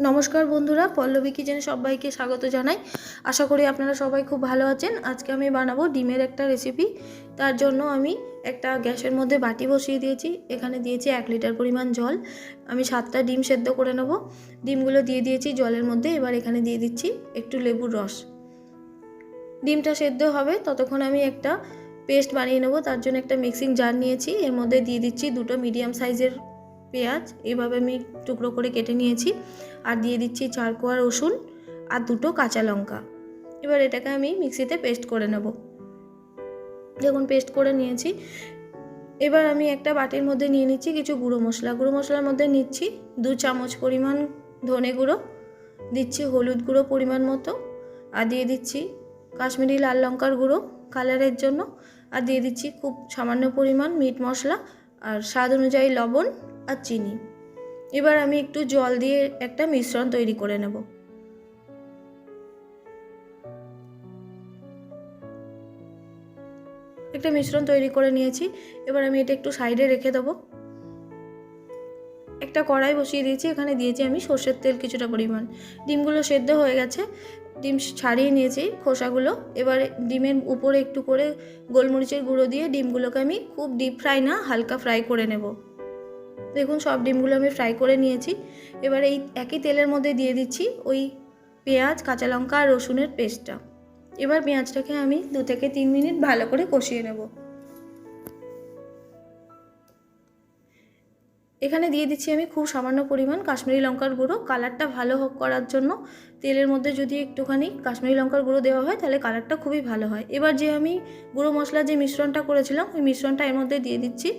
নমস্কার বন্ধুরা, পল্লবী কিচেনে সবাইকে স্বাগত জানাই। আশা করি আপনারা সবাই খুব ভালো আছেন। আজকে আমি বানাবো ডিমের একটা রেসিপি। তার জন্য আমি একটা গ্যাসের মধ্যে বাটি বসিয়ে দিয়েছি। এখানে দিয়েছি 1 লিটার পরিমাণ জল। আমি 7টা ডিম সেদ্ধ করে নেব। ডিমগুলো দিয়ে দিয়েছি জলের মধ্যে। এবার এখানে দিয়ে দিচ্ছি একটু লেবুর রস। ডিমটা সেদ্ধ হবে ততক্ষণ আমি একটা পেস্ট বানিয়ে নেব। তার জন্য একটা মিক্সিং জার নিয়েছি। এর মধ্যে দিয়ে দিচ্ছি 2টো মিডিয়াম সাইজের পেঁয়াজ, এভাবে আমি টুকরো করে কেটে নিয়েছি। আর দিয়ে দিচ্ছি 4 কোয়া রসুন আর 2টো কাঁচা লঙ্কা। এবার এটাকে আমি মিক্সিতে পেস্ট করে নেব। দেখুন পেস্ট করে নিয়েছি। এবার আমি একটা বাটির মধ্যে নিয়ে নিচ্ছি কিছু গুঁড়ো মশলা। গুঁড়ো মশলার মধ্যে নিচ্ছি 2 চামচ পরিমাণ ধনে গুঁড়ো, দিচ্ছি হলুদ গুঁড়ো পরিমাণ মতো, আর দিয়ে দিচ্ছি কাশ্মীরি লাল লঙ্কার গুঁড়ো কালারের জন্য, আর দিয়ে দিচ্ছি খুব সামান্য পরিমাণ মিট মশলা, আর স্বাদ অনুযায়ী লবণ আর চিনি। এবার আমি একটু জল দিয়ে একটা মিশ্রণ তৈরি করে নেব। একটা মিশ্রণ তৈরি করে নিয়েছি। এবার আমি এটা একটু সাইডে রেখে দেবো। একটা কড়াই বসিয়ে দিয়েছি। এখানে দিয়েছি আমি সর্ষের তেল কিছুটা পরিমাণ। ডিমগুলো সেদ্ধ হয়ে গেছে, ডিম ছাড়িয়ে নিয়েছি খোসাগুলো। এবার ডিমের উপরে একটু করে গোলমরিচের গুঁড়ো দিয়ে ডিমগুলোকে আমি খুব ডিপ ফ্রাই না, হালকা ফ্রাই করে নেব। দেখুন সব ডিমগুলো আমি ফ্রাই করে নিয়েছি। এবার এই একই তেলের মধ্যে দিয়ে দিচ্ছি ওই পেঁয়াজ, কাঁচা লঙ্কা আর রসুনের পেস্টটা। এবার পেঁয়াজটাকে আমি 2 থেকে 3 মিনিট ভালো করে কষিয়ে নেব। এখানে দিয়ে দিচ্ছি আমি খুব সামান্য পরিমাণ কাশ্মীরি লঙ্কার গুঁড়ো, কালারটা ভালো করার জন্য। তেলের মধ্যে যদি একটুখানি কাশ্মীরি লঙ্কার গুঁড়ো দেওয়া হয় তাহলে কালারটা খুবই ভালো হয়। এবার যে আমি গুঁড়ো মশলার যে মিশ্রণটা করেছিলাম ওই মিশ্রণটা এর মধ্যে দিয়ে দিচ্ছি।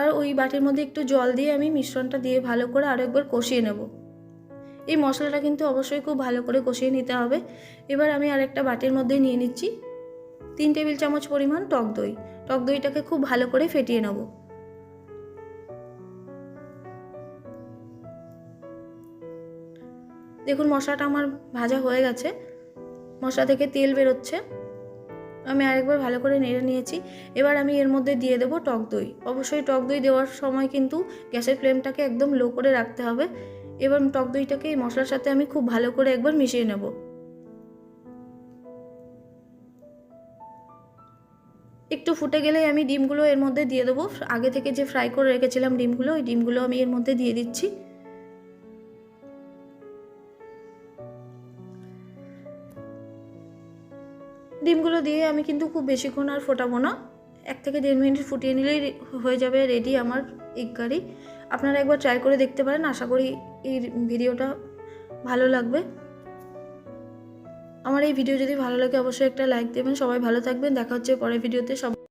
আর ওই বাটির মধ্যে একটু জল দিয়ে আমি মিশ্রণটা দিয়ে ভালো করে আরও একবার কষিয়ে নেব। এই মশলাটা কিন্তু অবশ্যই খুব ভালো করে কষিয়ে নিতে হবে। এবার আমি আরেকটা বাটির মধ্যে নিয়ে নিচ্ছি 3 টেবিল চামচ পরিমাণ টক দই। টক দইটাকে খুব ভালো করে ফেটিয়ে নেব। দেখুন মশলাটা আমার ভাজা হয়ে গেছে, মশলা থেকে তেল বেরোচ্ছে। আমি আরেকবার ভালো করে নেড়ে নিয়েছি। এবার আমি এর মধ্যে দিয়ে দেবো টক দই। অবশ্যই টক দই দেওয়ার সময় কিন্তু গ্যাসের ফ্লেমটাকে একদম লো করে রাখতে হবে। এবার টক দইটাকে এই মশলার সাথে আমি খুব ভালো করে একবার মিশিয়ে নেব। একটু ফুটে গেলেই আমি ডিমগুলো এর মধ্যে দিয়ে দেবো। আগে থেকে যে ফ্রাই করে রেখেছিলাম ডিমগুলো, ওই ডিমগুলো আমি এর মধ্যে দিয়ে দিচ্ছি। ডিমগুলো দিয়ে আমি কিন্তু খুব বেশিক্ষণ আর ফোটাবো না। 1 থেকে 1.5 মিনিট ফুটিয়ে নিলেই হয়ে যাবে রেডি আমার এগ কারি। আপনারা একবার ট্রাই করে দেখতে পারেন। আশা করি এই ভিডিওটা ভালো লাগবে। আমার এই ভিডিও যদি ভালো লাগে অবশ্যই একটা লাইক দেবেন। সবাই ভালো থাকবেন। দেখা হচ্ছে পরের ভিডিওতে।